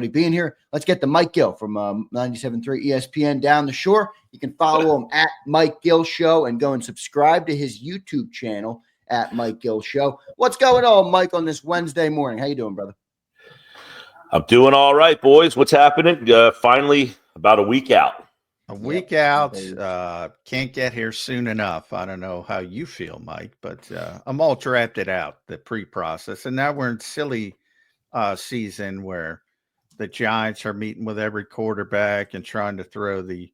being here. Let's get to Mike Gill from 97.3 ESPN down the shore. You can follow him at Mike Gill Show and go and subscribe to his YouTube channel at Mike Gill Show. What's going on, Mike, on this Wednesday morning? How you doing, brother? I'm doing all right, boys. What's happening? Finally, about a week out. A week out. Can't get here soon enough. I don't know how you feel, Mike, but I'm all drafted out, the pre-process. And now we're in silly season where the Giants are meeting with every quarterback and trying to throw the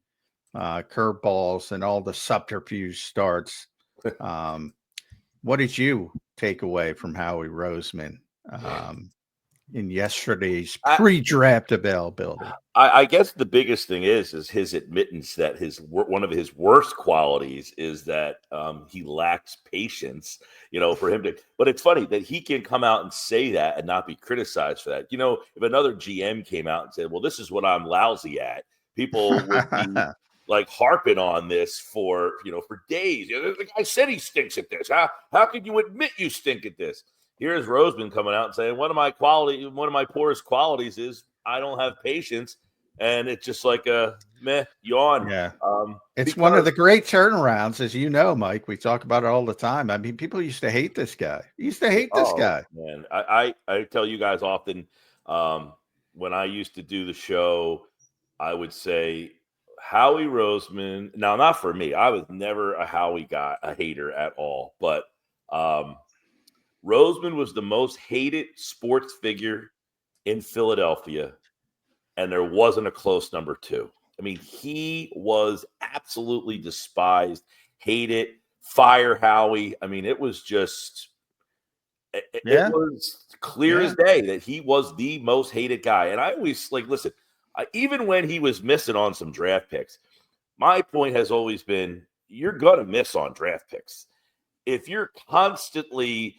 curveballs, and all the subterfuge starts. What did you take away from Howie Roseman in yesterday's pre-draft availability? I guess the biggest thing is his admittance that one of his worst qualities is that he lacks patience, for him to. But it's funny that he can come out and say that and not be criticized for that. If another GM came out and said, well, this is what I'm lousy at, people would be like harping on this for days. The guy said he stinks at this. How could you admit you stink at this? Here's Roseman coming out and saying one of my poorest qualities is I don't have patience, and it's just like a meh yawn. Yeah, it's one of the great turnarounds, as you know, Mike. We talk about it all the time. I mean, people used to hate this guy. Guy. Man, I tell you guys often when I used to do the show, I would say Howie Roseman. Now, not for me. I was never a Howie guy, a hater at all, but Roseman was the most hated sports figure in Philadelphia, and there wasn't a close number two. I mean, he was absolutely despised, hated, fire Howie. I mean, it was just it was clear as day that he was the most hated guy. And I always listen, even when he was missing on some draft picks, my point has always been you're going to miss on draft picks. If you're constantly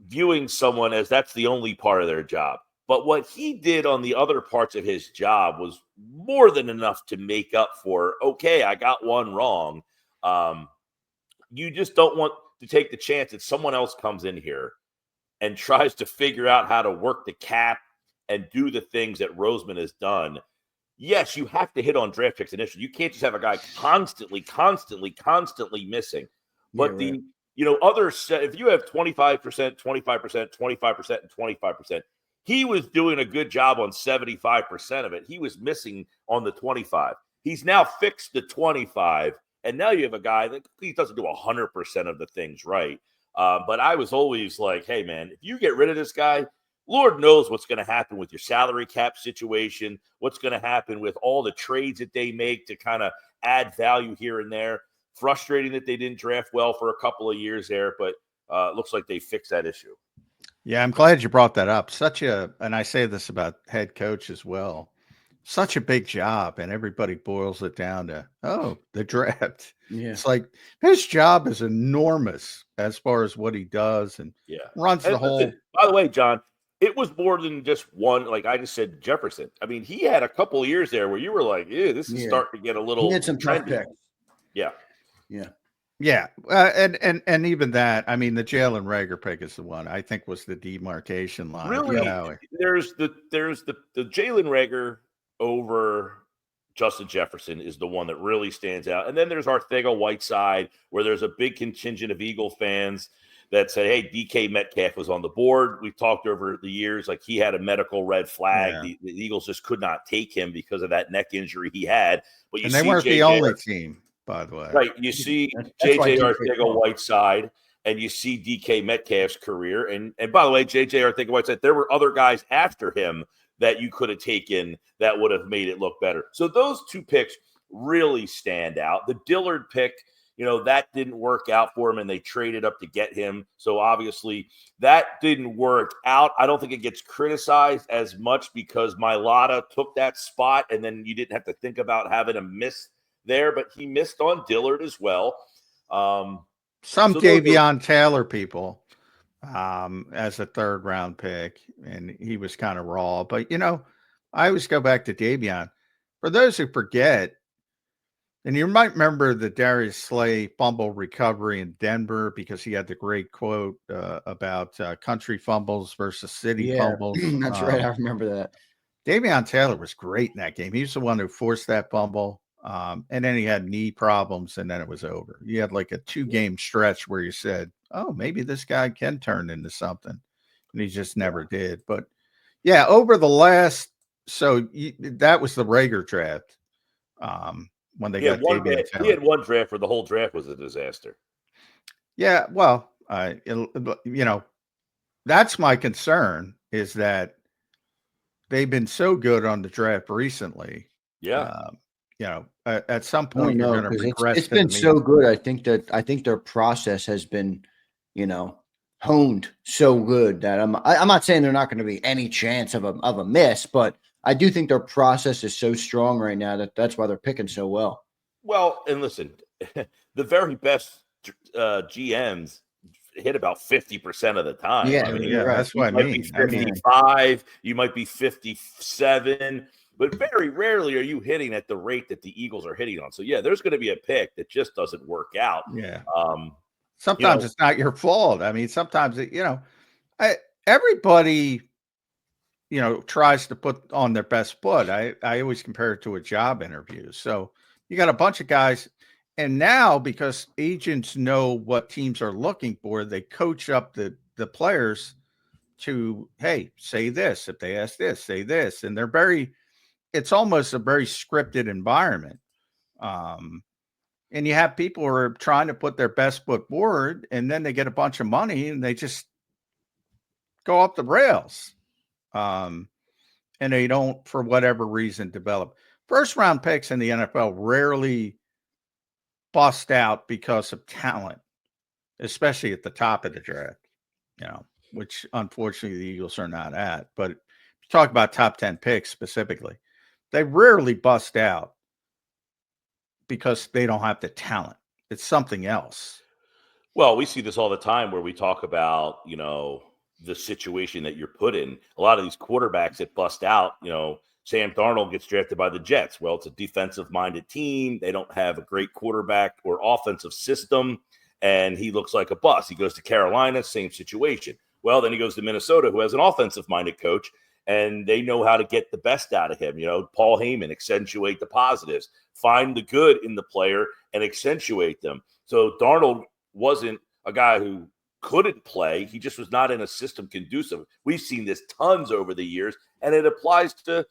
viewing someone as that's the only part of their job. But what he did on the other parts of his job was more than enough to make up for, okay, I got one wrong. You just don't want to take the chance that someone else comes in here and tries to figure out how to work the cap and do the things that Roseman has done. Yes, you have to hit on draft picks initially. You can't just have a guy constantly missing. But if you have 25%, 25%, 25%, and 25%, he was doing a good job on 75% of it. He was missing on the 25. He's now fixed the 25, and now you have a guy that he doesn't do 100% of the things right. But I was always like, hey, man, if you get rid of this guy, Lord knows what's going to happen with your salary cap situation, what's going to happen with all the trades that they make to kind of add value here and there. Frustrating that they didn't draft well for a couple of years there, but it looks like they fixed that issue. Yeah, I'm glad you brought that up. And I say this about head coach as well, such a big job, and everybody boils it down to, the draft. Yeah. It's like his job is enormous as far as what he does and runs the whole. By the way, John, it was more than just one. Like I just said, Jefferson. I mean, he had a couple of years there where you were like, this is starting to get a little. He had some tough picks. Yeah. Yeah. And even that, I mean, the Jalen Reagor pick is the one I think was the demarcation line. Really, there's the Jalen Reagor over Justin Jefferson is the one that really stands out. And then there's Arcega-Whiteside, where there's a big contingent of Eagle fans that said, hey, DK Metcalf was on the board. We've talked over the years, like he had a medical red flag. Yeah. The Eagles just could not take him because of that neck injury he had. But they weren't the only team, by the way. Right. You see JJ Arcega-Whiteside and you see DK Metcalf's career. And by the way, JJ Arcega-Whiteside, there were other guys after him that you could have taken that would have made it look better. So those two picks really stand out. The Dillard pick, that didn't work out for him, and they traded up to get him. So obviously that didn't work out. I don't think it gets criticized as much because Mailata took that spot, and then you didn't have to think about having a miss there, but he missed on Dillard as well. Davion Taylor people as a third-round pick, and he was kind of raw. But, I always go back to Davion. For those who forget, and you might remember the Darius Slay fumble recovery in Denver because he had the great quote about country fumbles versus city fumbles. That's right. I remember that. Davion Taylor was great in that game. He was the one who forced that fumble. And then he had knee problems, and then it was over. You had like a 2-game stretch where you said, oh, maybe this guy can turn into something. And he just never did. But yeah, over the last, that was the Rager draft. When they got Davion Taylor. He had one draft where the whole draft was a disaster. Yeah, well, that's my concern, is that they've been so good on the draft recently. Yeah. At some point you're going to regress. It's been so good. I think their process has been, honed so good that I'm not saying they're not going to be any chance of a miss, but I do think their process is so strong right now that's why they're picking so well. Well, and listen, the very best GMs hit about 50% of the time. Yeah, that's what I mean. 55, you might be 57. But very rarely are you hitting at the rate that the Eagles are hitting on. So, yeah, there's going to be a pick that just doesn't work out. Yeah. Sometimes it's not your fault. I mean, sometimes, everybody, tries to put on their best foot. I always compare it to a job interview. So you got a bunch of guys. And now, because agents know what teams are looking for, they coach up the players to, hey, say this. If they ask this, say this. And it's almost a very scripted environment. And you have people who are trying to put their best foot forward, and then they get a bunch of money and they just go off the rails. And they don't, for whatever reason, develop. First round picks in the NFL rarely bust out because of talent, especially at the top of the draft, which unfortunately the Eagles are not at. But talk about top 10 picks specifically. They rarely bust out because they don't have the talent. It's something else. Well, we see this all the time where we talk about, the situation that you're put in. A lot of these quarterbacks that bust out, Sam Darnold gets drafted by the Jets. Well, it's a defensive-minded team. They don't have a great quarterback or offensive system, and he looks like a bust. He goes to Carolina, same situation. Well, then he goes to Minnesota, who has an offensive-minded coach, and they know how to get the best out of him. Paul Heyman, accentuate the positives, find the good in the player and accentuate them. So Darnold wasn't a guy who couldn't play. He just was not in a system conducive. We've seen this tons over the years, and it applies to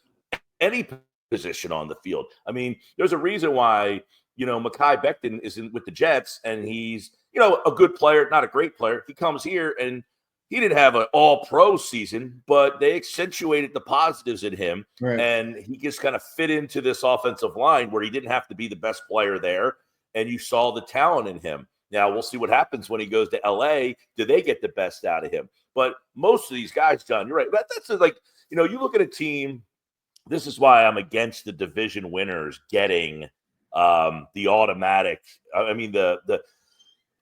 any position on the field. I mean, there's a reason why, Mekhi Becton is with the Jets, and he's, a good player, not a great player. He comes here, and he didn't have an all-pro season, but they accentuated the positives in him, right. And he just kind of fit into this offensive line where he didn't have to be the best player there, and you saw the talent in him. Now, we'll see what happens when he goes to L.A. Do they get the best out of him? But most of these guys, John, you're right. But that's like, you look at a team. This is why I'm against the division winners getting the automatic. I mean,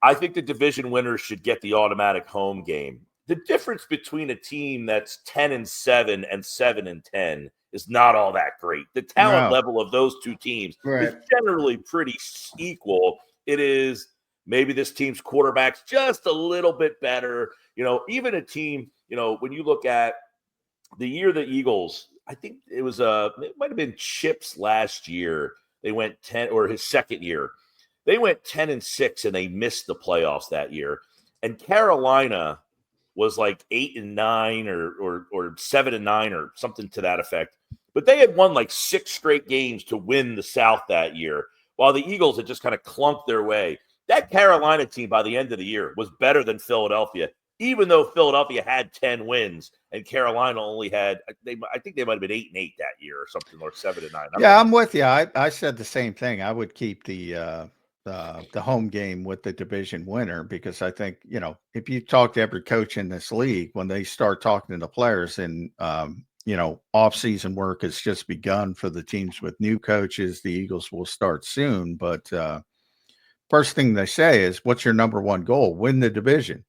I think the division winners should get the automatic home game. The difference between a team that's 10-7 and 7-10 is not all that great. The talent level of those two teams is generally pretty equal. It is maybe this team's quarterback's just a little bit better. Even a team, when you look at the year the Eagles, I think it might have been Chip's last year. They went 10, or his second year. They went 10-6 and they missed the playoffs that year. And Carolina was like 8-9 or 7-9 or something to that effect. But they had won like 6 straight games to win the South that year, while the Eagles had just kind of clunked their way. That Carolina team by the end of the year was better than Philadelphia, even though Philadelphia had 10 wins and Carolina only had, I think they might have been 8-8 that year or something, or 7-9. Yeah, I'm with you. I said the same thing. I would keep the home game with the division winner, because I think, if you talk to every coach in this league, when they start talking to the players, and off-season work has just begun for the teams with new coaches. The Eagles will start soon, but first thing they say is, what's your number one goal? Win the division.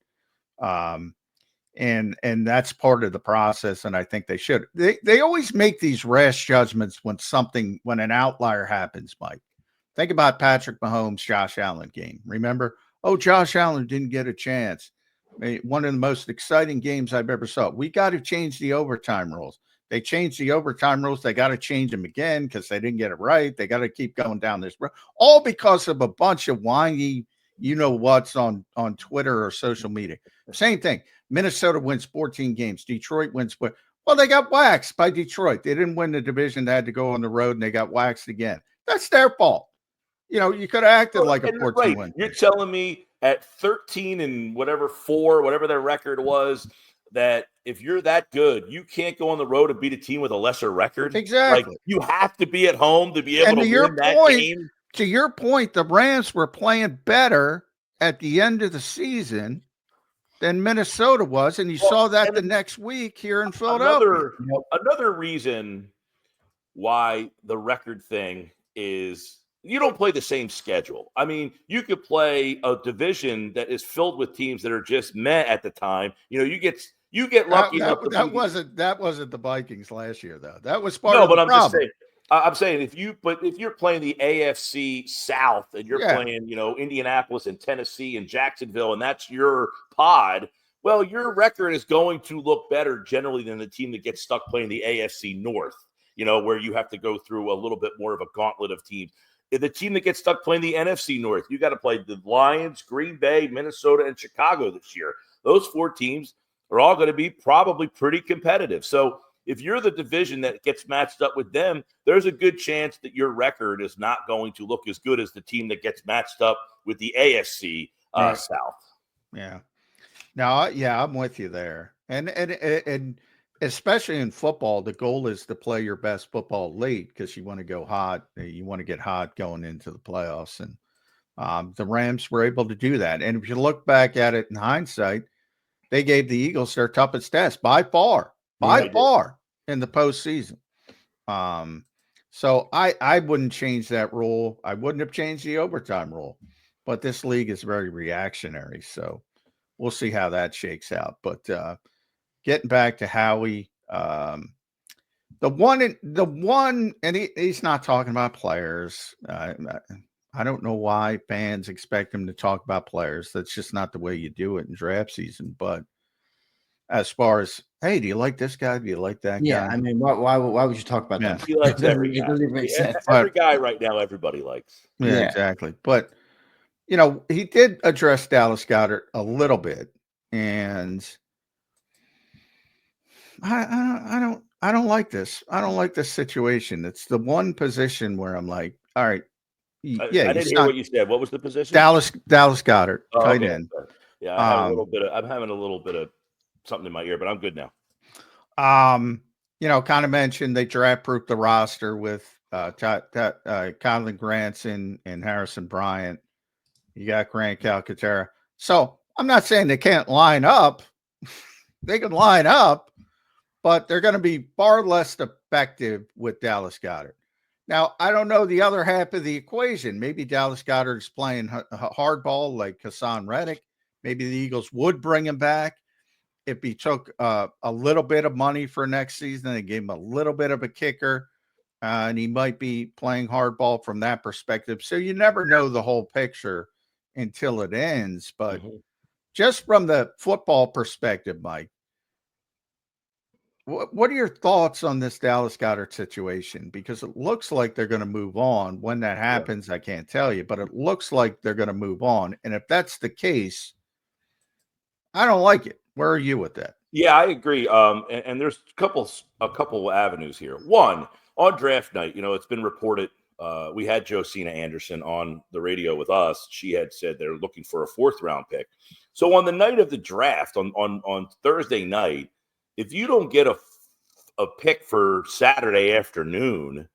And that's part of the process. And I think they should. They always make these rash judgments when an outlier happens, Mike. Think about Patrick Mahomes, Josh Allen game. Remember? Oh, Josh Allen didn't get a chance. One of the most exciting games I've ever saw. We got to change the overtime rules. They changed the overtime rules. They got to change them again because they didn't get it right. They got to keep going down this road, all because of a bunch of whiny, what's on Twitter or social media. Same thing. Minnesota wins 14 games. Detroit wins. Well, they got waxed by Detroit. They didn't win the division. They had to go on the road, and they got waxed again. That's their fault. You could have acted like a 14 win. You're telling me at 13 and whatever their record was, that if you're that good, you can't go on the road and beat a team with a lesser record? Exactly. Like, you have to be at home to be able to win that game. To your point, the Rams were playing better at the end of the season than Minnesota was, and you saw that the next week here in Philadelphia. Another reason why the record thing is you don't play the same schedule. I mean, you could play a division that is filled with teams that are just meh at the time. You get lucky. That wasn't the Vikings last year, though. That was part of the problem. Just saying. I'm saying if you're playing the AFC South and you're playing, Indianapolis and Tennessee and Jacksonville, and that's your pod, well, your record is going to look better generally than the team that gets stuck playing the AFC North, where you have to go through a little bit more of a gauntlet of teams. If the team that gets stuck playing the NFC North, you got to play the Lions, Green Bay, Minnesota, and Chicago this year. Those 4 teams are all going to be probably pretty competitive. So if you're the division that gets matched up with them, there's a good chance that your record is not going to look as good as the team that gets matched up with the AFC South. Yeah. No, I'm with you there. And especially in football, the goal is to play your best football late because you want to go hot. You want to get hot going into the playoffs. And the Rams were able to do that. And if you look back at it in hindsight, they gave the Eagles their toughest test by far in the postseason. So I wouldn't change that rule. I wouldn't have changed the overtime rule, but this league is very reactionary. So we'll see how that shakes out. But getting back to Howie, the one, and he's not talking about players. I don't know why fans expect him to talk about players. That's just not the way you do it in draft season. But as far as, hey, do you like this guy? Do you like that guy? Yeah, I mean, why would you talk about that? He likes every guy. It doesn't even make sense. Every guy right now, everybody likes. Yeah, exactly. But, he did address Dallas Goedert a little bit. And I don't like this. I don't like this situation. It's the one position where I'm like, all right. I didn't hear what you said. What was the position? Dallas Goedert, tight end. Yeah, I'm having a little bit of something in my ear, but I'm good now. Kind of mentioned they draft proofed the roster with Kylan Granson and Harrison Bryant. You got Grant Calcaterra. So I'm not saying they can't line up. They can line up, but they're going to be far less effective with Dallas Goedert. Now, I don't know the other half of the equation. Maybe Dallas Goedert is playing hardball like Hassan Reddick. Maybe the Eagles would bring him back if he took a little bit of money for next season. They gave him a little bit of a kicker, and he might be playing hardball from that perspective. So you never know the whole picture until it ends. But just from the football perspective, Mike, what are your thoughts on this Dallas Goedert situation? Because it looks like they're going to move on. When that happens, I can't tell you, but it looks like they're going to move on. And if that's the case, I don't like it. Where are you with that? Yeah, I agree. And there's a couple of avenues here. One, on draft night, it's been reported. We had Josina Anderson on the radio with us. She had said they're looking for a 4th round pick. So on the night of the draft, on Thursday night, if you don't get a pick for Saturday afternoon,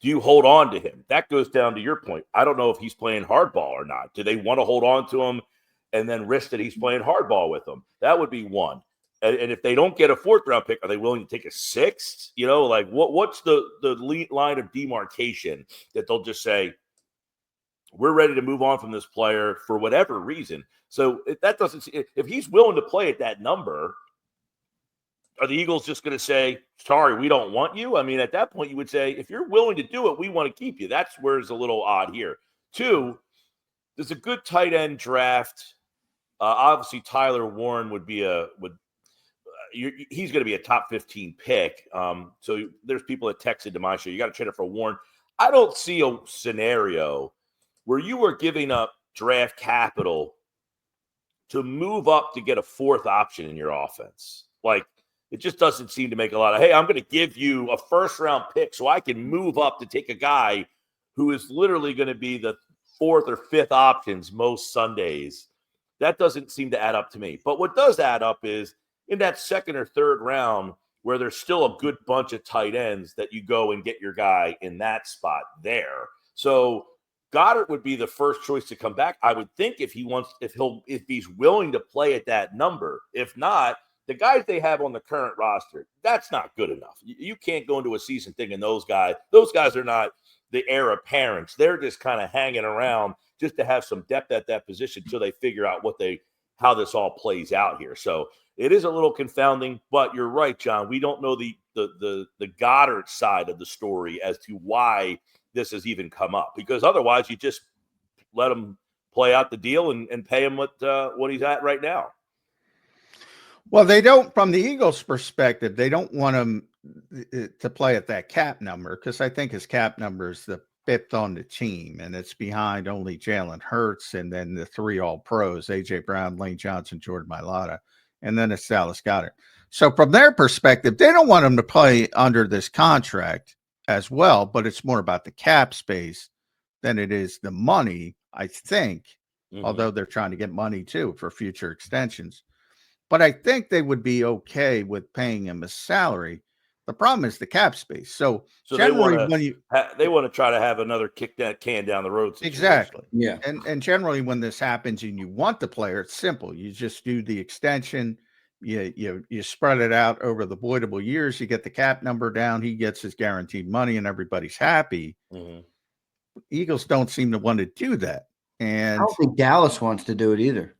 do you hold on to him? That goes down to your point. I don't know if he's playing hardball or not. Do they want to hold on to him and then risk that he's playing hardball with them? That would be one. And if they don't get a 4th round pick, are they willing to take a 6th? What's the line of demarcation that they'll just say, we're ready to move on from this player for whatever reason? So if he's willing to play at that number, are the Eagles just going to say, sorry, we don't want you? I mean, at that point, you would say, if you're willing to do it, we want to keep you. That's where it's a little odd here. 2, there's a good tight end draft. Obviously, Tyler Warren would be he's going to be a top 15 pick. So there's people that texted to my show, you got to trade it for Warren. I don't see a scenario where you are giving up draft capital to move up to get a fourth option in your offense. Like, it just doesn't seem to make a lot of, hey, I'm going to give you a first-round pick so I can move up to take a guy who is literally going to be the fourth or fifth options most Sundays. That doesn't seem to add up to me. But what does add up is in that second or third round where there's still a good bunch of tight ends that you go and get your guy in that spot there. So Goedert would be the first choice to come back. I would think if he's willing to play at that number. If not, the guys they have on the current roster, that's not good enough. You can't go into a season thinking those guys are not the heir apparents. They're just kind of hanging around just to have some depth at that position until they figure out how this all plays out here. So it is a little confounding, but you're right, John. We don't know the Goedert side of the story as to why this has even come up, because otherwise you just let him play out the deal and pay him what he's at right now. Well, they don't, from the Eagles' perspective, they don't want him to play at that cap number, because I think his cap number is the fifth on the team, and it's behind only Jalen Hurts and then the three All-Pros, A.J. Brown, Lane Johnson, Jordan Mailata, and then it's Dallas Goedert. So from their perspective, they don't want him to play under this contract as well, but it's more about the cap space than it is the money, I think, although they're trying to get money too for future extensions. But I think they would be okay with paying him a salary. The problem is the cap space. So generally, they want to try to have another kick that can down the road situation. Exactly. Yeah. And generally, when this happens and you want the player, it's simple. You just do the extension. You spread it out over the voidable years. You get the cap number down. He gets his guaranteed money, and everybody's happy. Eagles don't seem to want to do that, and I don't think Dallas wants to do it either.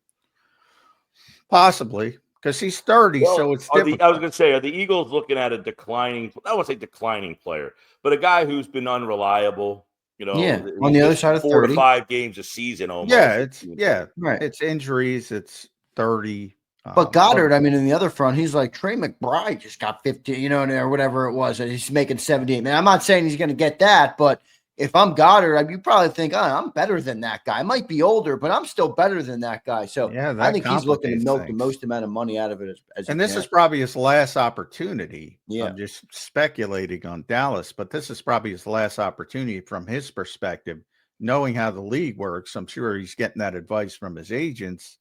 Possibly, because he's 30, so it's difficult. I was going to say, are the Eagles looking at a declining, I don't want to say declining player, but a guy who's been unreliable, on the other side of 4 30. to 5 games a season almost. Right. It's injuries, it's 30. But Goedert, I mean, in the other front, he's like Trey McBride just got 50, or whatever it was. And he's making 78. Man, I'm not saying he's going to get that, but if I'm Goedert, you probably think, I'm better than that guy. I might be older, but I'm still better than that guy. So I think he's looking to milk the most amount of money out of it as and this is probably his last opportunity. Yeah. I'm just speculating on Dallas, but this is probably his last opportunity from his perspective, knowing how the league works. I'm sure he's getting that advice from his agents.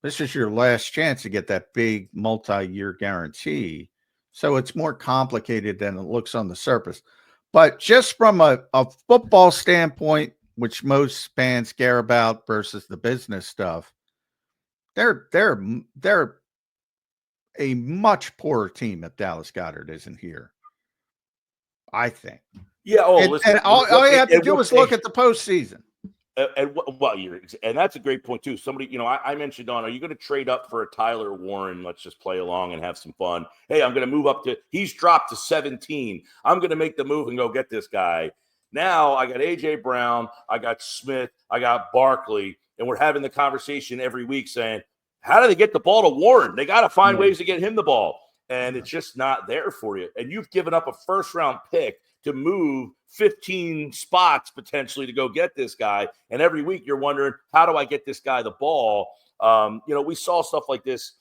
This is your last chance to get that big multi-year guarantee. So it's more complicated than it looks on the surface. But just from a football standpoint, which most fans care about versus the business stuff, they're a much poorer team if Dallas Goedert isn't here, I think. Yeah. And all you have to do is look at the postseason. And that's a great point too. Somebody, I mentioned are you going to trade up for a Tyler Warren? Let's just play along and have some fun. Hey, I'm going to move up he's dropped to 17. I'm going to make the move and go get this guy. Now I got A.J. Brown, I got Smith, I got Barkley, and we're having the conversation every week saying, how do they get the ball to Warren? They got to find ways to get him the ball. And it's just not there for you. And you've given up a first-round pick to move 15 spots potentially to go get this guy. And every week you're wondering, how do I get this guy the ball? We saw stuff like this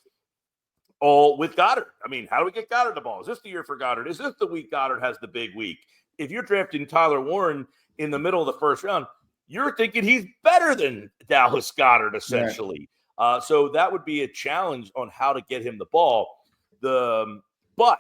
all with Goedert. I mean, how do we get Goedert the ball? Is this the year for Goedert? Is this the week Goedert has the big week? If you're drafting Tyler Warren in the middle of the first round, you're thinking he's better than Dallas Goedert, essentially. Right. So that would be a challenge on how to get him the ball. But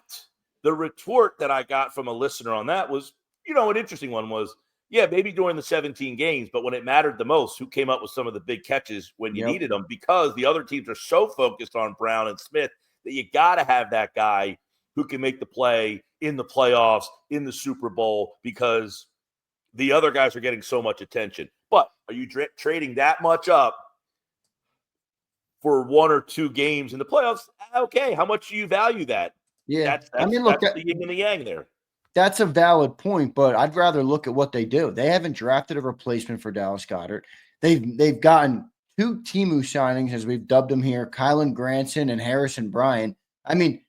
the retort that I got from a listener on that was, an interesting one was, maybe during the 17 games, but when it mattered the most, who came up with some of the big catches when you needed them, because the other teams are so focused on Brown and Smith that you got to have that guy who can make the play in the playoffs, in the Super Bowl, because the other guys are getting so much attention. But are you trading that much up for 1 or 2 games in the playoffs? Okay, how much do you value that? Yeah, that's the yin and the yang there. That's a valid point, but I'd rather look at what they do. They haven't drafted a replacement for Dallas Goedert. They've gotten 2 Timu signings, as we've dubbed them here, Kylan Granson and Harrison Bryant, I mean,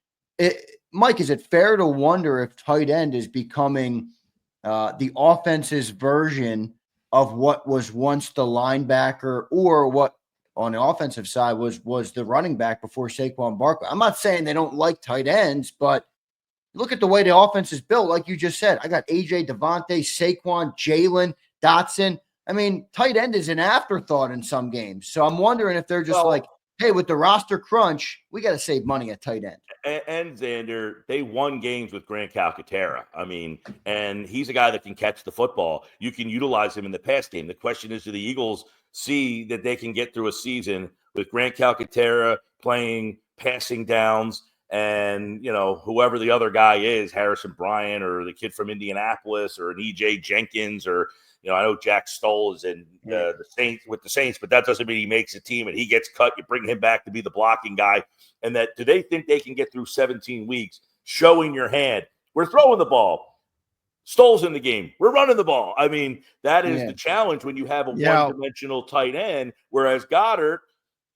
Mike, is it fair to wonder if tight end is becoming the offense's version of what was once the linebacker, or what on the offensive side was the running back before Saquon Barkley? I'm not saying they don't like tight ends, but look at the way the offense is built. Like you just said, I got AJ, Devontae, Saquon, Jalen, Dotson. I mean, tight end is an afterthought in some games. So I'm wondering if they're just like, hey, with the roster crunch, we got to save money at tight end. And Zander, they won games with Grant Calcaterra. I mean, and he's a guy that can catch the football. You can utilize him in the pass game. The question is, do the Eagles see that they can get through a season with Grant Calcaterra playing passing downs and, whoever the other guy is, Harrison Bryant or the kid from Indianapolis or an EJ Jenkins or, I know Jack Stoll is in the Saints, but that doesn't mean he makes a team and he gets cut. You bring him back to be the blocking guy. And that, do they think they can get through 17 weeks showing your hand? We're throwing the ball. Stoll's in the game. We're running the ball. I mean, that is the challenge when you have a one-dimensional tight end, whereas Goedert,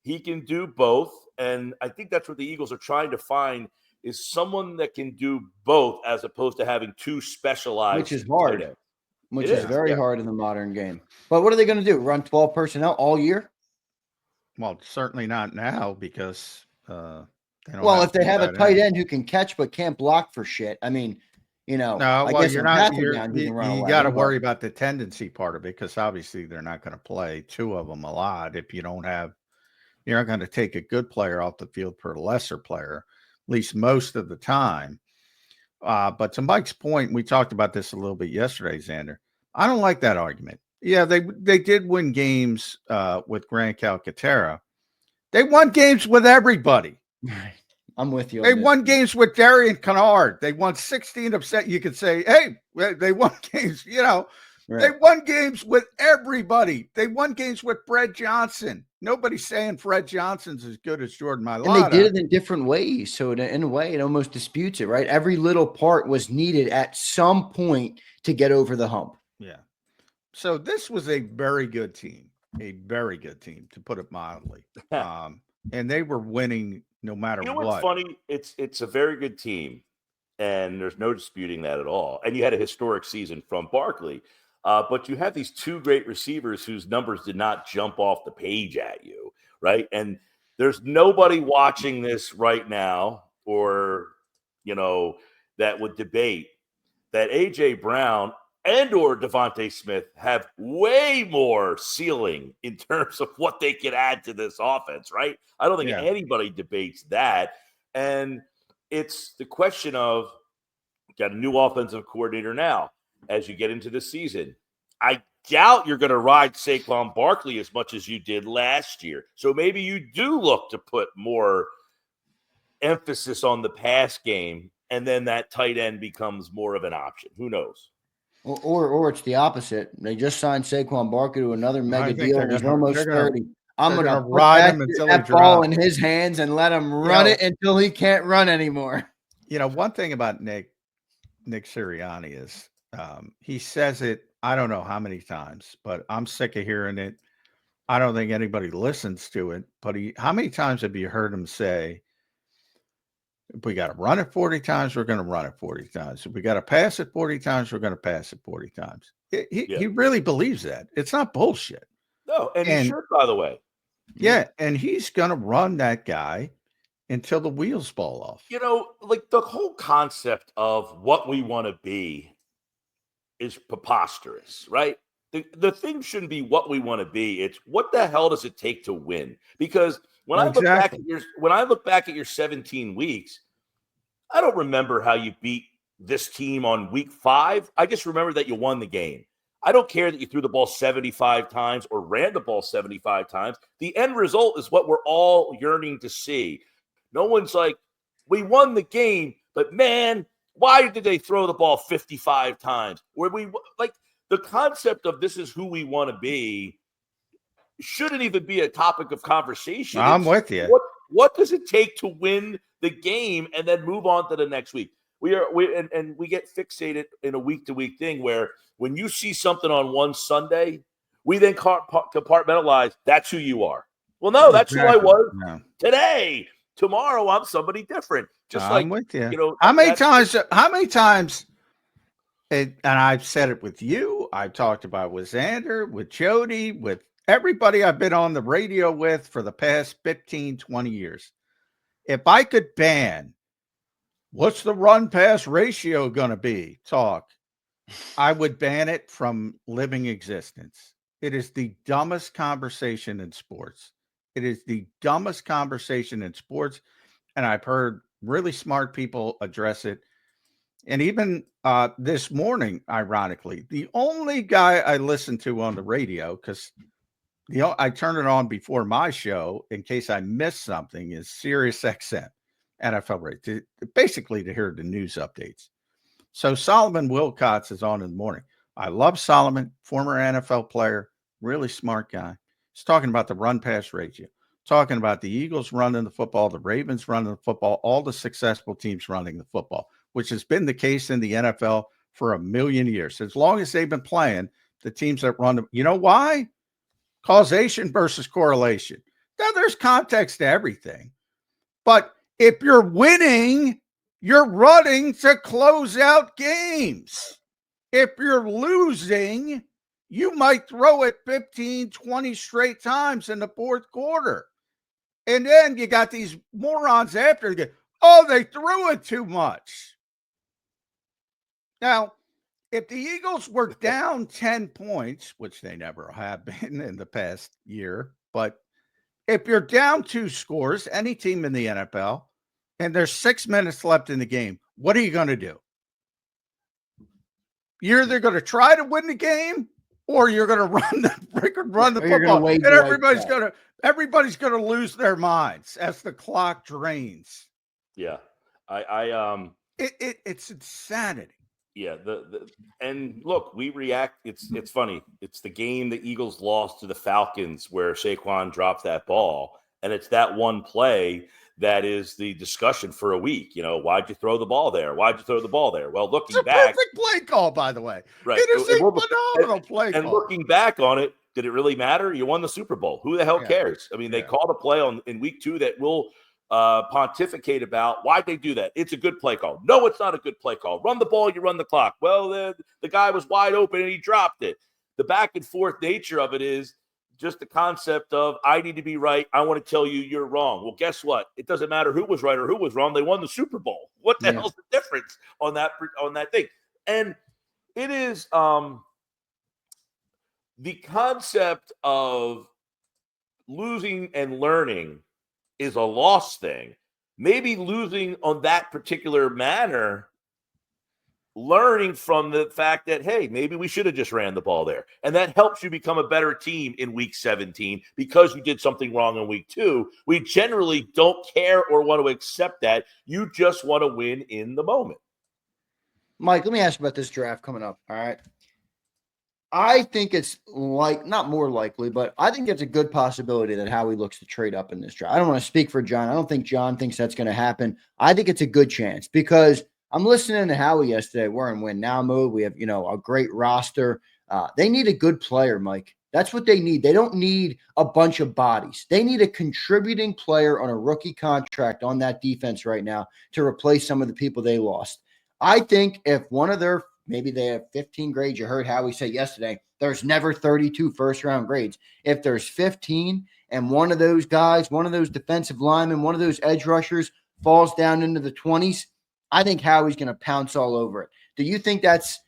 he can do both. And I think that's what the Eagles are trying to find, is someone that can do both as opposed to having two specialized. Which is hard. Which is very hard in the modern game. But what are they going to do? Run 12 personnel all year? Well, certainly not now because if they have a tight end who can catch but can't block for shit, I mean, I guess you got to worry about the tendency part of it, because obviously they're not going to play two of them a lot if you're not going to take a good player off the field for a lesser player, at least most of the time. But to Mike's point, we talked about this a little bit yesterday, Zander. I don't like that argument. Yeah, they did win games with Grant Calcaterra. They won games with everybody. I'm with you. They won games with Darian Kennard. They won 16 of set. You could say, hey, they won games, Right. They won games with everybody. They won games with Fred Johnson. Nobody's saying Fred Johnson's as good as Jordan Mailata. And they did it in different ways. So in a way, it almost disputes it, right? Every little part was needed at some point to get over the hump. Yeah. So this was a very good team, to put it mildly. And they were winning no matter what. What's funny? It's a very good team, and there's no disputing that at all. And you had a historic season from Barkley. But you have these two great receivers whose numbers did not jump off the page at you, right? And there's nobody watching this right now or, that would debate that A.J. Brown and or Devontae Smith have way more ceiling in terms of what they could add to this offense, right? I don't think anybody debates that. And it's the question of, got a new offensive coordinator now. As you get into the season, I doubt you're going to ride Saquon Barkley as much as you did last year. So maybe you do look to put more emphasis on the pass game, and then that tight end becomes more of an option. Who knows? Or it's the opposite. They just signed Saquon Barkley to another mega deal. He's almost 30. I'm going to ride him until that ball in his hands and let him run it until he can't run anymore. One thing about Nick Sirianni is, he says it, I don't know how many times, but I'm sick of hearing it. I don't think anybody listens to it, but how many times have you heard him say, if we got to run it 40 times, we're going to run it 40 times. If we got to pass it 40 times, we're going to pass it 40 times. He really believes that. It's not bullshit. No, and he should, by the way. Yeah, and he's going to run that guy until the wheels fall off. Like the whole concept of what we want to be is preposterous, right? The thing shouldn't be what we want to be. It's what the hell does it take to win? Because when I look back at your 17 weeks, I don't remember how you beat this team on week 5. I just remember that you won the game. I don't care that you threw the ball 75 times or ran the ball 75 times. The end result is what we're all yearning to see. No one's like, we won the game, but man, why did they throw the ball 55 times? Where we like the concept of this is who we want to be shouldn't even be a topic of conversation. I'm with you. What does it take to win the game and then move on to the next week? We get fixated in a week-to-week thing where when you see something on one Sunday, we then compartmentalize, that's who you are. Well, no, that's who I was today. Tomorrow, I'm somebody different. Just I'm with you. you know, How many times, and I've said it with you, I've talked about with Zander, with Jody, with everybody I've been on the radio with for the past 15, 20 years. If I could ban, what's the run pass ratio going to be? I would ban it from living existence. It is the dumbest conversation in sports. It is the dumbest conversation in sports. And I've heard really smart people address it. And even this morning, ironically, the only guy I listened to on the radio, because I turn it on before my show in case I miss something, is Sirius XM NFL radio, basically to hear the news updates. So Solomon Wilcots is on in the morning. I love Solomon, former NFL player, really smart guy. He's talking about the run pass ratio, talking about the Eagles running the football, the Ravens running the football, all the successful teams running the football, which has been the case in the NFL for a million years. As long as they've been playing, the teams that run them, you know why? Causation versus correlation. Now, there's context to everything. But if you're winning, you're running to close out games. If you're losing, you might throw it 15, 20 straight times in the fourth quarter. And then you got these morons after you. Oh, they threw it too much. Now, if the Eagles were down 10 points, which they never have been in the past year, but if you're down 2 scores, any team in the NFL, and there's 6 minutes left in the game, what are you going to do? You're either going to try to win the game, or you're going to run the football, and everybody's going to lose their minds as the clock drains. Yeah, it's insanity. Yeah, and look, we react. It's funny. It's the game the Eagles lost to the Falcons where Saquon dropped that ball, and it's that one play that is the discussion for a week. You know, why'd you throw the ball there? Why'd you throw the ball there? Well, looking back, perfect play call, by the way. Right, it is a phenomenal play call. And looking back on it, did it really matter? You won the Super Bowl. Who the hell cares? I mean, they called a play in week 2 that will pontificate about why'd they do that. It's a good play call. No, it's not a good play call. Run the ball, you run the clock. Well, the guy was wide open and he dropped it. The back and forth nature of it is just the concept of I need to be right. I want to tell you you're wrong. Well, guess what? It doesn't matter who was right or who was wrong. They won the Super Bowl. What the hell's the difference on that thing? And it is the concept of losing and learning is a loss thing. Maybe losing on that particular manner, learning from the fact that, hey, maybe we should have just ran the ball there. And that helps you become a better team in week 17 because you did something wrong in week 2. We generally don't care or want to accept that. You just want to win in the moment. Mike, let me ask you about this draft coming up. All right. I think it's not more likely, but I think it's a good possibility that Howie looks to trade up in this draft. I don't want to speak for John. I don't think John thinks that's going to happen. I think it's a good chance because I'm listening to Howie yesterday. We're in win now mode. We have, a great roster. They need a good player, Mike. That's what they need. They don't need a bunch of bodies. They need a contributing player on a rookie contract on that defense right now to replace some of the people they lost. I think if one of their maybe they have 15 grades. You heard Howie say yesterday, there's never 32 first-round grades. If there's 15 and one of those guys, one of those defensive linemen, one of those edge rushers falls down into the 20s, I think Howie's going to pounce all over it. Do you think that's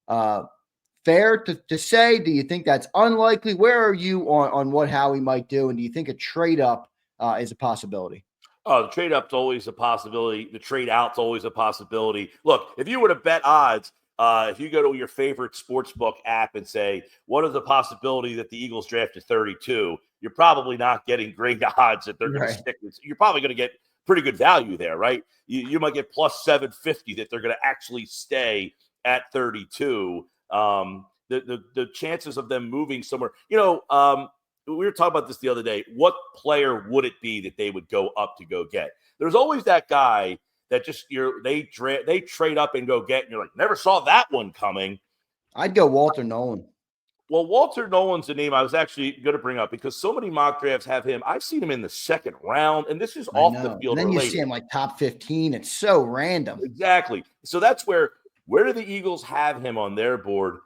fair to say? Do you think that's unlikely? Where are you on what Howie might do? And do you think a trade-up is a possibility? Oh, the trade up's always a possibility. The trade out's always a possibility. Look, if you were to bet odds, if you go to your favorite sportsbook app and say, what is the possibility that the Eagles drafted 32? You're probably not getting great odds that they're going to stick with. You're probably going to get pretty good value there, right? You might get plus 750 that they're going to actually stay at 32. The chances of them moving somewhere, we were talking about this the other day. What player would it be that they would go up to go get? There's always that guy that just they trade up and go get, and you're like, never saw that one coming. I'd go Walter Nolan. Well, Walter Nolan's the name I was actually going to bring up because so many mock drafts have him. I've seen him in the second round, and this is off the field. And then you related. see him like top 15. It's so random. Exactly. So that's where do the Eagles have him on their board?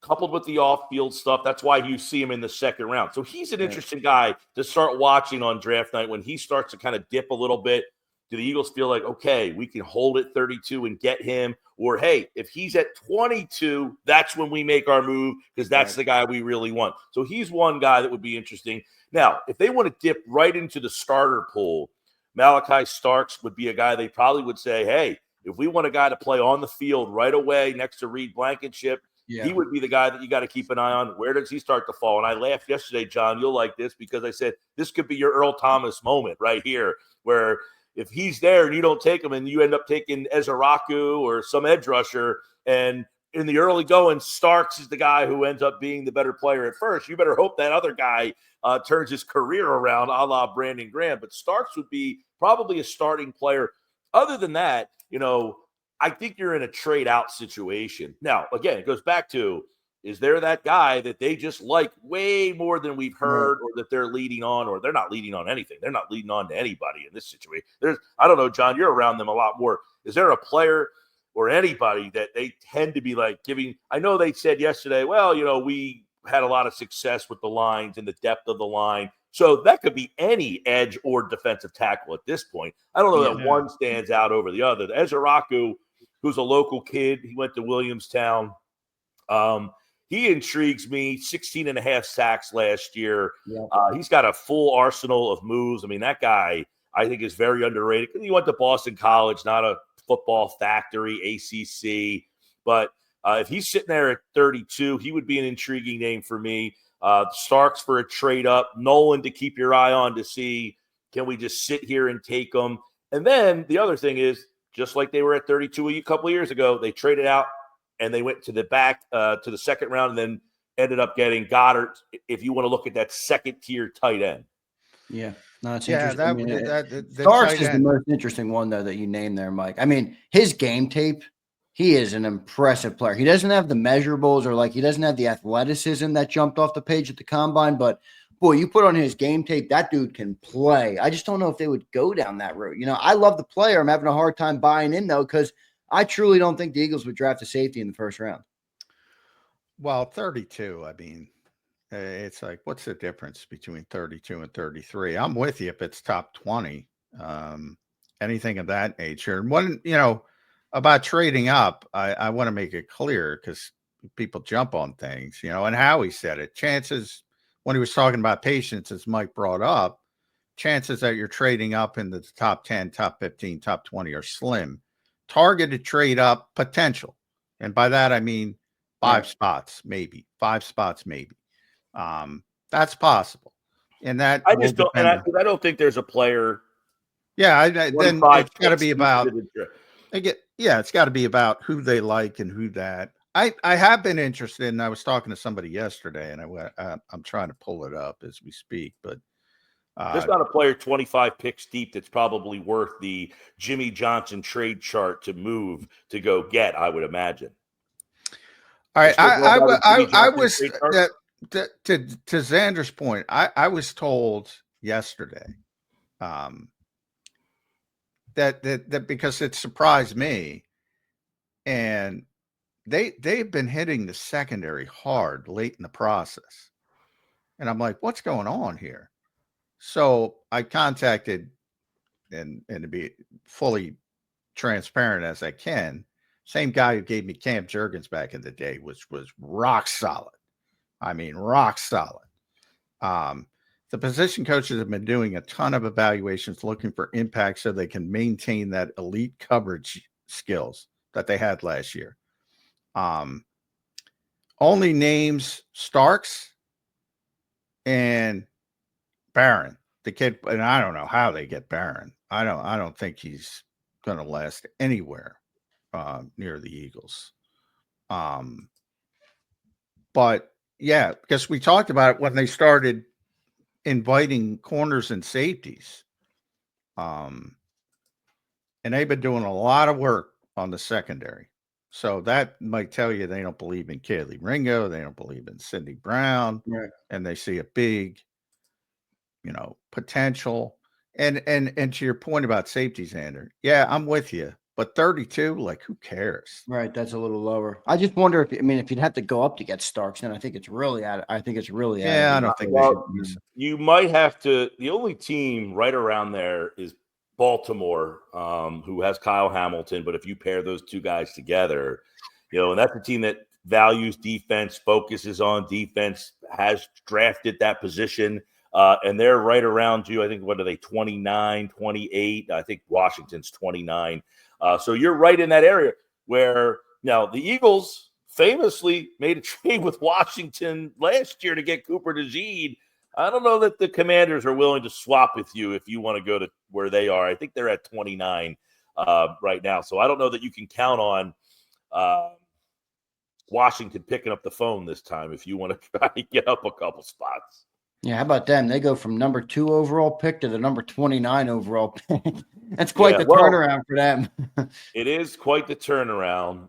Coupled with the off-field stuff, that's why you see him in the second round. So he's an interesting guy to start watching on draft night when he starts to kind of dip a little bit. Do the Eagles feel like, okay, we can hold at 32 and get him? Or, hey, if he's at 22, that's when we make our move because that's the guy we really want. So he's one guy that would be interesting. Now, if they want to dip right into the starter pool, Malachi Starks would be a guy they probably would say, hey, if we want a guy to play on the field right away next to Reed Blankenship, he would be the guy that you got to keep an eye on. Where does he start to fall? And I laughed yesterday, John, you'll like this because I said this could be your Earl Thomas moment right here where if he's there and you don't take him and you end up taking Ezeraku or some edge rusher and in the early going, Starks is the guy who ends up being the better player at first. You better hope that other guy turns his career around a la Brandon Graham. But Starks would be probably a starting player. Other than that, I think you're in a trade-out situation. Now, again, it goes back to, is there that guy that they just like way more than we've heard or that they're leading on or they're not leading on anything? They're not leading on to anybody in this situation. I don't know, John, you're around them a lot more. Is there a player or anybody that they tend to be like giving – I know they said yesterday, well, we had a lot of success with the lines and the depth of the line. So that could be any edge or defensive tackle at this point. I don't know that one stands out over the other. Ezeraku, who's a local kid, he went to Williamstown. He intrigues me, 16 and a half sacks last year. He's got a full arsenal of moves. I mean, that guy, I think, is very underrated. He went to Boston College, not a football factory, ACC. But if he's sitting there at 32, he would be an intriguing name for me. Starks for a trade up, Nolan to keep your eye on to see, can we just sit here and take them? And then the other thing is, just like they were at 32 a couple of years ago, they traded out and they went to the back to the second round and then ended up getting Goedert, if you want to look at that second-tier tight end. Yeah. No, it's interesting. Starks is the most interesting one, though, that you named there, Mike. I mean, his game tape, he is an impressive player. He doesn't have the measurables or, he doesn't have the athleticism that jumped off the page at the combine, but, boy, you put on his game tape, that dude can play. I just don't know if they would go down that route. I love the player. I'm having a hard time buying in, though, because I truly don't think the Eagles would draft a safety in the first round. Well, 32, I mean, it's like, what's the difference between 32 and 33? I'm with you if it's top 20, anything of that nature. And one, about trading up, I want to make it clear because people jump on things, and Howie said it. Chances, when he was talking about patience, as Mike brought up, chances that you're trading up in the top 10, top 15, top 20 are slim. Targeted trade up potential. And by that, I mean 5 spots, maybe 5 spots, maybe. That's possible. And that I just don't, and I don't think there's a player. Yeah. Then it's got to be about, it's got to be about who they like and who that. I have been interested, and I was talking to somebody yesterday, and I'm trying to pull it up as we speak, but there's not a player 25 picks deep that's probably worth the Jimmy Johnson trade chart to move to go get, I would imagine. All right. I was to Zander's point, I was told yesterday that because it surprised me, and they've been hitting the secondary hard late in the process. And I'm like, what's going on here? So I contacted, and to be fully transparent as I can, same guy who gave me Cam Jurgens back in the day, which was rock solid. I mean, rock solid. The position coaches have been doing a ton of evaluations looking for impact so they can maintain that elite coverage skills that they had last year. Only names Starks and Barron, the kid, and I don't know how they get Barron. I don't think he's going to last anywhere near the Eagles. But yeah, because we talked about it when they started inviting corners and safeties. And they've been doing a lot of work on the secondary. So that might tell you they don't believe in Kaylee Ringo, they don't believe in Cindy Brown, Right. and they see a big, potential. And to your point about safety, Xander, yeah, I'm with you. But 32, like, who cares? Right, that's a little lower. I just wonder if you'd have to go up to get Starks, then I think it's really out. I think it's really out. Yeah, I don't think they should use it. You might have to. The only team right around there is Baltimore, who has Kyle Hamilton. But if you pair those two guys together, and that's a team that values defense, focuses on defense, has drafted that position, and they're right around you. I think, what are they, 29, 28? I think Washington's 29. So you're right in that area where now the Eagles famously made a trade with Washington last year to get Cooper DeJean. I don't know that the Commanders are willing to swap with you if you want to go to where they are. I think they're at 29 right now. So I don't know that you can count on Washington picking up the phone this time if you want to try to get up a couple spots. Yeah, how about them? They go from number 2 overall pick to the number 29 overall pick. That's quite the turnaround for them. It is quite the turnaround.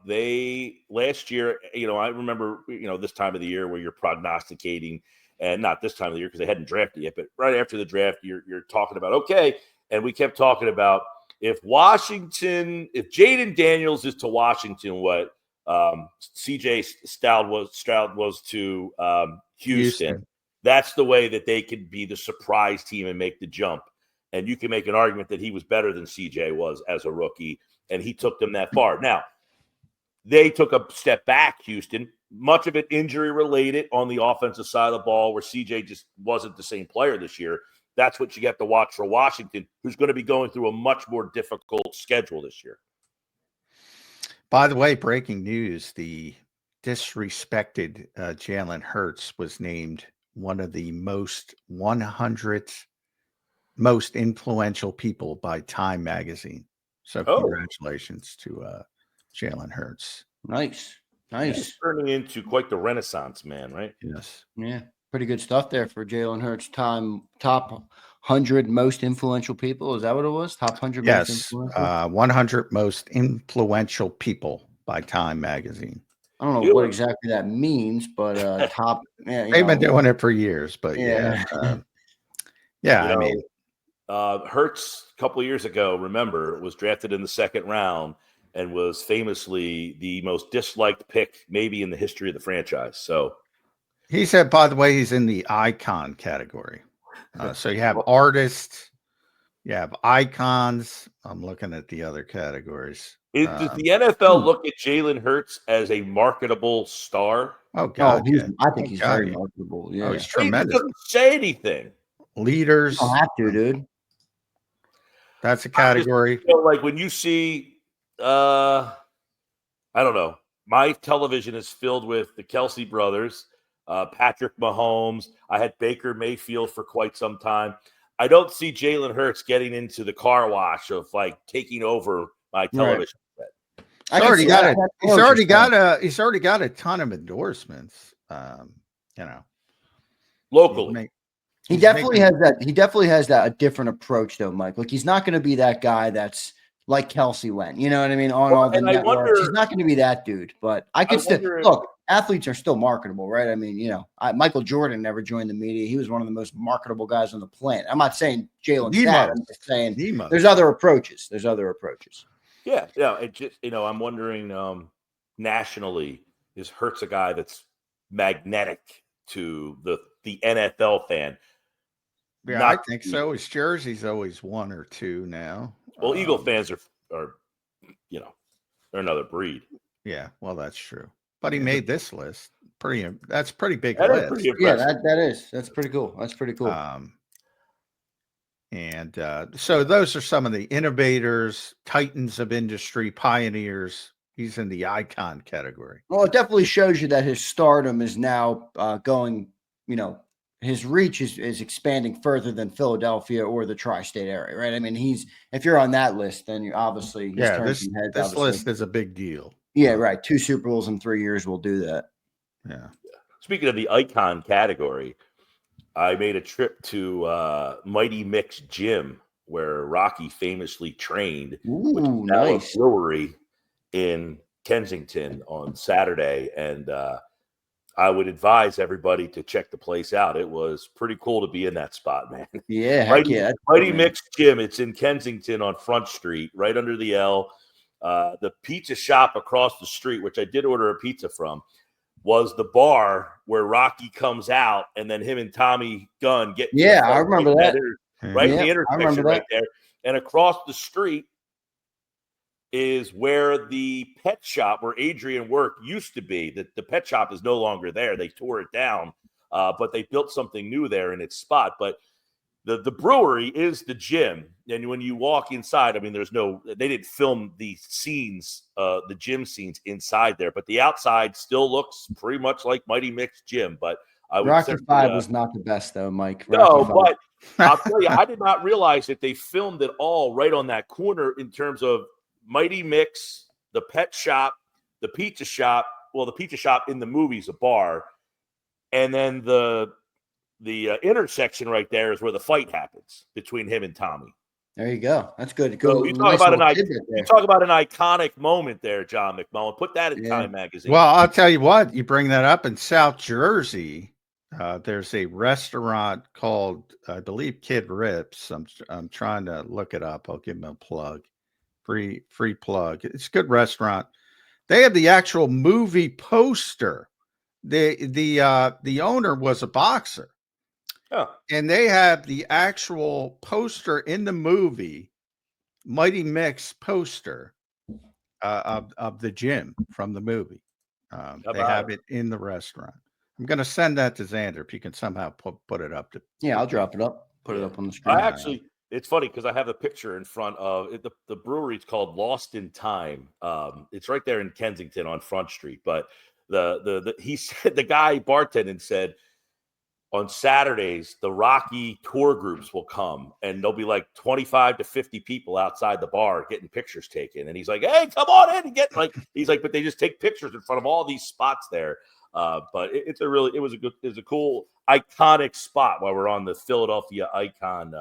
They last year, I remember, this time of the year where you're prognosticating, and not this time of the year because they hadn't drafted yet, but right after the draft, you're talking about, okay, and we kept talking about if Jaden Daniels is to Washington what CJ Stroud was to Houston. That's the way that they could be the surprise team and make the jump. And you can make an argument that he was better than CJ was as a rookie, and he took them that far. Now, they took a step back, Houston, much of it injury-related on the offensive side of the ball where CJ just wasn't the same player this year. That's what you have to watch for Washington, who's going to be going through a much more difficult schedule this year. By the way, breaking news, the disrespected Jalen Hurts was named one of the 100 most influential people by Time magazine. So congratulations to Jalen Hurts. Nice. He's turning into quite the Renaissance man, right? Yes. Yeah, pretty good stuff there for Jalen Hurts. Top 100 most influential people. Is that what it was? Top 100 most influential? 100 most influential people by Time magazine. I don't know what exactly that means, but top. Yeah, they've been doing it for years, but Hurts a couple of years ago, remember, was drafted in the second round and was famously the most disliked pick maybe in the history of the franchise. So he said, by the way, he's in the icon category. So you have artists, you have icons. I'm looking at the other categories. Does the NFL look at Jalen Hurts as a marketable star? Oh, God. I think he's very marketable. Yeah. Oh, he's tremendous. He doesn't say anything. Leaders. You don't have to, dude. That's a category. Like when you see, I don't know, my television is filled with the Kelsey brothers, Patrick Mahomes. I had Baker Mayfield for quite some time. I don't see Jalen Hurts getting into the car wash of like taking over my television set. He's already got a ton of endorsements. Locally. He definitely has that. He definitely has that a different approach, though, Mike. Like he's not going to be that guy that's like Kelsey went. You know what I mean? On all the networks, he's not going to be that dude. But I could still look. Athletes are still marketable, right? I mean, Michael Jordan never joined the media. He was one of the most marketable guys on the planet. I'm not saying Jalen's that. I'm just saying there's other approaches. Yeah. It just I'm wondering nationally, is Hurts a guy that's magnetic to the NFL fan? Yeah, I think so. His jersey's always 1 or 2 now. Well, Eagle fans are they're another breed. Yeah, well, that's true. But he made this list. That's pretty big list. That's pretty cool. That's pretty cool. So those are some of the innovators, titans of industry, pioneers. He's in the icon category. Well, it definitely shows you that his stardom is now going, his reach is expanding further than Philadelphia or the tri-state area, right? I mean, if you're on that list, then you obviously this list is a big deal. Yeah, right. 2 Super Bowls in 3 years will do that. Yeah. Speaking of the icon category, I made a trip to Mighty Mick's gym where Rocky famously trained, which is now a brewery in Kensington on Saturday, and I would advise everybody to check the place out. It was pretty cool to be in that spot, man. Yeah, heck yeah. Mighty Mix Gym. It's in Kensington on Front Street, right under the L. The pizza shop across the street, which I did order a pizza from, was the bar where Rocky comes out, and then him and Tommy Gunn get. Yeah, I remember that. Right in the intersection right there. And across the street is where the pet shop where Adrian worked used to be. The pet shop is no longer there. They tore it down, but they built something new there in its spot. But the brewery is the gym. And when you walk inside, I mean, they didn't film the scenes, the gym scenes inside there, but the outside still looks pretty much like Mighty Mix Gym. But Rocky 5 was not the best, though, Mike. No, but I'll tell you, I did not realize that they filmed it all right on that corner in terms of Mighty Mix, the pet shop, the pizza shop. Well, the pizza shop in the movie's a bar, and then the intersection right there is where the fight happens between him and Tommy. There you go. That's good. So you talk about an iconic moment there, John McMullen. Put that in Time Magazine. Well, I'll tell you what. You bring that up in South Jersey. There's a restaurant called, I believe, Kid Rips. I'm trying to look it up. I'll give them a plug. Free plug. It's a good restaurant. They have the actual movie poster. The owner was a boxer. Oh. And they have the actual poster in the movie, Mighty Mix poster of the gym from the movie. They have it in the restaurant. I'm going to send that to Zander if you can somehow put it up. I'll drop it up. Put it up on the screen. It's funny because I have a picture in front of it. The brewery is called Lost in Time. It's right there in Kensington on Front Street. But he said, the guy bartending said, on Saturdays, the Rocky tour groups will come, and there'll be like 25 to 50 people outside the bar getting pictures taken. And he's like, "Hey, come on in and get like." He's like, "But they just take pictures in front of all these spots there." But it was a cool, iconic spot while we're on the Philadelphia icon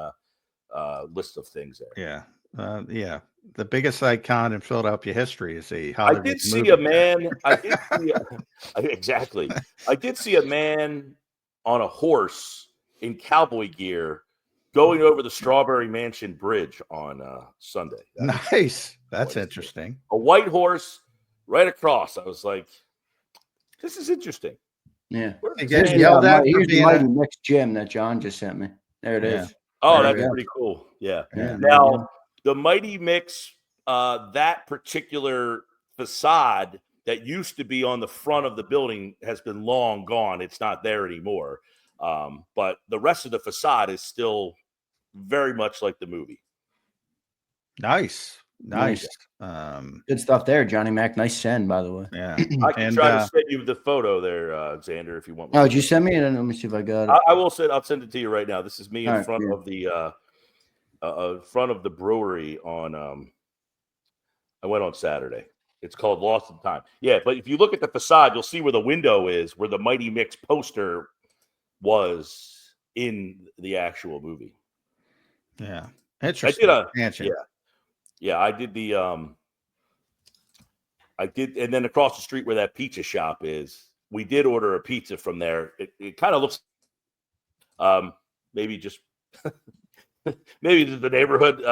list of things there. Yeah. The biggest icon in Philadelphia history is a Hollywood I did see movie. a man. Exactly. I did see a man on a horse in cowboy gear going over the Strawberry Mansion Bridge on Sunday. Nice. That's interesting. A white horse right across. I was like, this is interesting. Yeah. Here's the Mighty Mix Gym that John just sent me. There it is. Oh, that's pretty cool. Yeah. Now, the Mighty Mix, that particular facade that used to be on the front of the building has been long gone. It's not there anymore. But the rest of the facade is still very much like the movie. Nice. Good stuff there, Johnny Mac. Nice send, by the way. Yeah. I can try to send you the photo there, Zander, if you want. Oh, did you send me it? Let me see if I got it. I will send. I'll send it to you right now. This is me in front of the brewery on. I went on Saturday. It's called Lost in Time. Yeah, but if you look at the facade, you'll see where the window is, where the Mighty Mix poster was in the actual movie. Yeah, interesting. I did, and then across the street where that pizza shop is, we did order a pizza from there. It kind of looks, maybe just. Maybe the neighborhood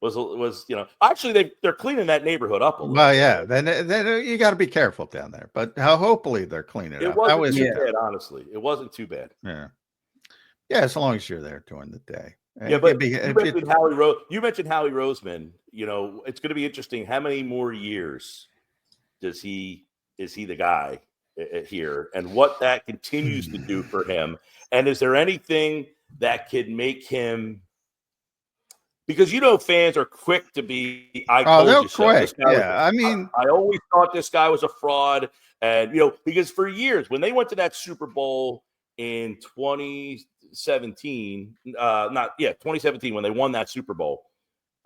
was actually they're cleaning that neighborhood up a little. Well, yeah, then you got to be careful down there. But hopefully they're cleaning it up. It wasn't too bad, honestly. It wasn't too bad. Yeah, as long as you're there during the day. Yeah, but you mentioned Howie Roseman. It's going to be interesting. How many more years is he the guy here, and what that continues to do for him? And is there anything that could make him? Because fans are quick to be. They're quick. Yeah, I always thought this guy was a fraud, and because for years when they went to that Super Bowl in 2017, 2017 when they won that Super Bowl,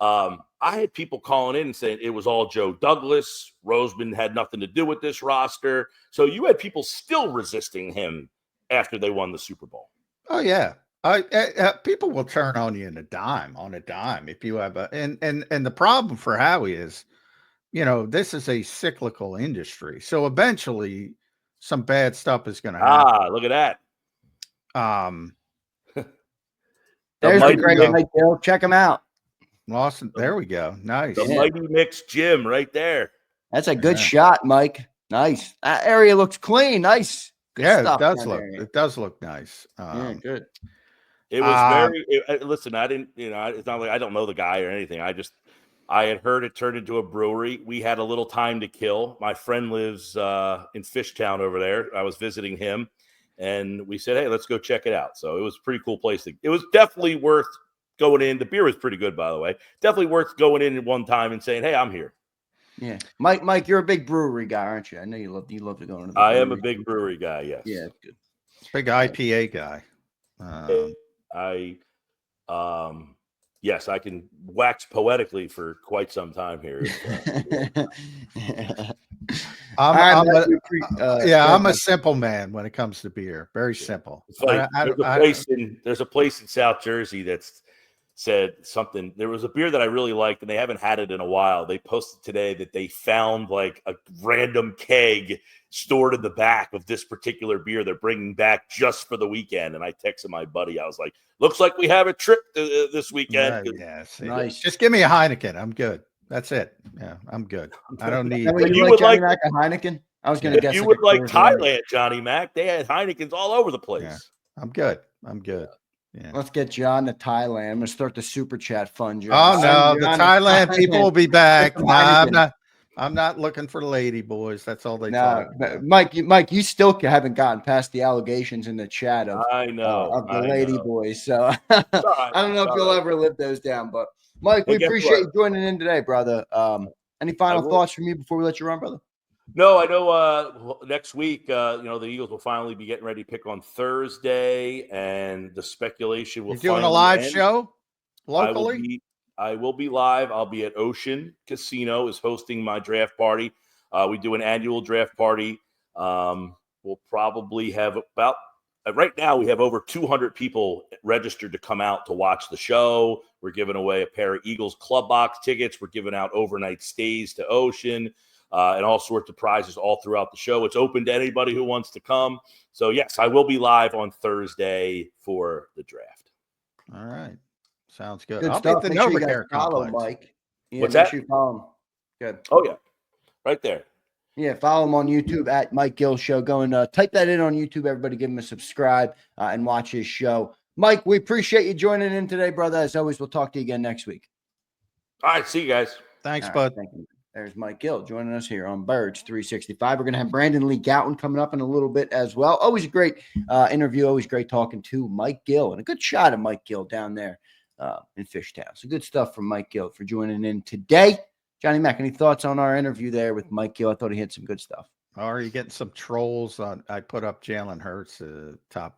I had people calling in and saying it was all Joe Douglas. Roseman had nothing to do with this roster. So you had people still resisting him after they won the Super Bowl. Oh yeah. People will turn on you on a dime if you have and the problem for Howie is, this is a cyclical industry. So eventually some bad stuff is going to happen. Look at that. There's mighty the great Mike Gill. Check him out. Lawson, there we go. Nice. The Mighty Mix Gym right there. That's a good shot, Mike. Nice. That area looks clean. Nice. Good stuff, it does look nice. Good. It was listen, I didn't, it's not like I don't know the guy or anything. I had heard it turned into a brewery. We had a little time to kill. My friend lives in Fishtown over there. I was visiting him, and we said, hey, let's go check it out. So it was a pretty cool place. It was definitely worth going in. The beer was pretty good, by the way. Definitely worth going in at one time and saying, hey, I'm here. Yeah. Mike, you're a big brewery guy, aren't you? I know you love to go into the I am a big brewery guy, yes. Yeah, good. Big IPA guy. Yes, I can wax poetically for quite some time here. I'm a simple man when it comes to beer. Very simple. There's a place in South Jersey that's said something. There was a beer that I really liked, and they haven't had it in a while. They posted today that they found like a random keg stored in the back of this particular beer they're bringing back just for the weekend. And I texted my buddy. I was like, looks like we have a trip this weekend. Nice. Just give me a Heineken. I'm good. That's it. Yeah, I'm good. I don't need. You would like a Heineken? I was going to guess. You would like Thailand, Johnny Mac. They had Heinekens all over the place. Yeah, I'm good. Yeah. Let's get John to Thailand. I'm going to start the super chat fund. Oh no, the Thailand people will be back. Nah, I'm not looking for lady boys. That's all they talk about. Mike, you still haven't gotten past the allegations in the chat of the lady boys. So I don't know if you'll ever live those down. But Mike, we appreciate you joining in today, brother. Any final thoughts from you before we let you run, brother? No, I know next week, the Eagles will finally be getting ready to pick on Thursday, and the speculation will You're doing a live show locally? I will be live. I'll be at Ocean Casino is hosting my draft party. We do an annual draft party. We'll probably have about right now we have over 200 people registered to come out to watch the show. We're giving away a pair of Eagles club box tickets. We're giving out overnight stays to Ocean. And all sorts of prizes all throughout the show. It's open to anybody who wants to come. So, yes, I will be live on Thursday for the draft. All right. Sounds good. I'll be at the NovaCare complex. Mike. Yeah, what's that? Follow him. Good. Oh, yeah. Right there. Yeah, follow him on YouTube at Mike Gill Show. Go and type that in on YouTube. Everybody give him a subscribe and watch his show. Mike, we appreciate you joining in today, brother. As always, we'll talk to you again next week. All right. See you guys. Thanks, bud. Thank you. There's Mike Gill joining us here on Birds 365. We're going to have Brandon Lee Gowton coming up in a little bit as well. Always a great interview. Always great talking to Mike Gill. And a good shot of Mike Gill down there in Fishtown. So good stuff from Mike Gill for joining in today. Johnny Mac, any thoughts on our interview there with Mike Gill? I thought he had some good stuff. Are you getting some trolls? I put up Jalen Hurts, top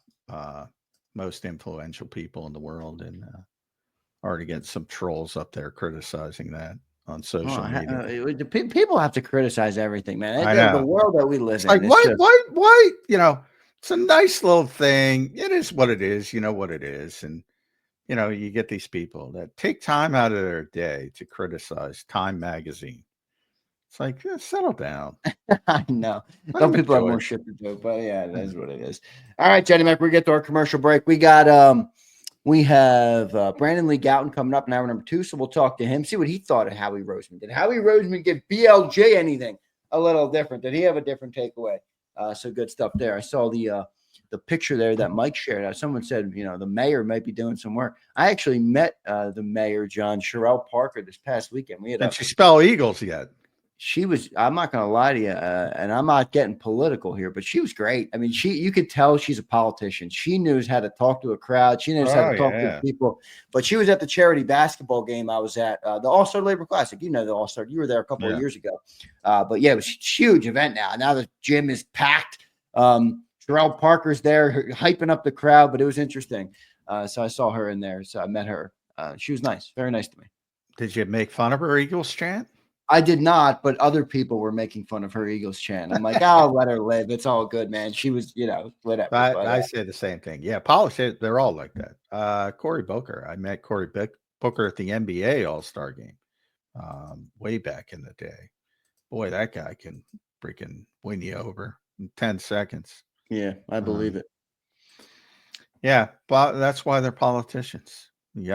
most influential people in the world. And already getting some trolls up there criticizing that on social media. People have to criticize everything, man. I know. The world that we live in. Like, why? It's a nice little thing. It is what it is. You know what it is. And, you get these people that take time out of their day to criticize Time Magazine. It's like, settle down. I know. Some people have more shit to do, but yeah, it is what it is. All right, Johnny Mac, we get to our commercial break. We got we have Brandon Lee Gowton coming up in hour number 2, so we'll talk to him, see what he thought of Howie Roseman. Did Howie Roseman give BLJ anything a little different? Did he have a different takeaway? So good stuff there. I saw the picture there that Mike shared. Someone said, the mayor might be doing some work. I actually met the mayor, John Sherelle Parker, this past weekend. Did she spell Eagles yet? She was, I'm not going to lie to you, and I'm not getting political here, but she was great. I mean, you could tell she's a politician. She knows how to talk to a crowd. She knows how to talk to people. But she was at the charity basketball game I was at, the All-Star Labor Classic. The All-Star. You were there a couple of years ago. But, yeah, it was a huge event now. Now the gym is packed. Sherelle Parker's there hyping up the crowd, but it was interesting. So I saw her in there. So I met her. She was nice. Very nice to me. Did you make fun of her Eagles chant? I did not, but other people were making fun of her Eagles chant. I'm like, I'll let her live. It's all good, man. She was, whatever. I say the same thing. Yeah, politics, they're all like that. Cory Booker. I met Cory Booker at the NBA All-Star game way back in the day. boy, that guy can freaking win you over in 10 seconds. Yeah, I believe it. Yeah, but that's why they're politicians. You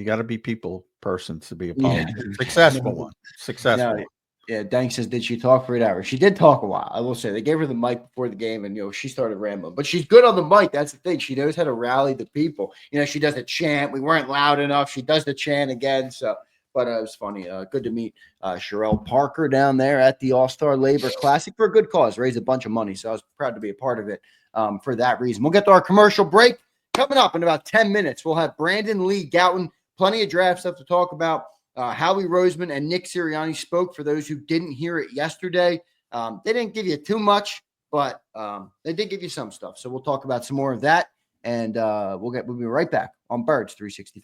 gotta be people persons to be a politician. Successful one. Successful one. Yeah, Dank says, did she talk for 8 hours? She did talk a while. I will say they gave her the mic before the game, and she started rambling. But she's good on the mic. That's the thing. She knows how to rally the people. She does the chant. We weren't loud enough. She does the chant again. So, but it was funny. Good to meet Sherelle Parker down there at the All-Star Labor Classic for a good cause. Raised a bunch of money, so I was proud to be a part of it for that reason. We'll get to our commercial break coming up in about 10 minutes. We'll have Brandon Lee Gouton. Plenty of draft stuff to talk about. Howie Roseman and Nick Sirianni spoke. For those who didn't hear it yesterday, they didn't give you too much, but they did give you some stuff. So we'll talk about some more of that, and we'll be right back on Birds 365.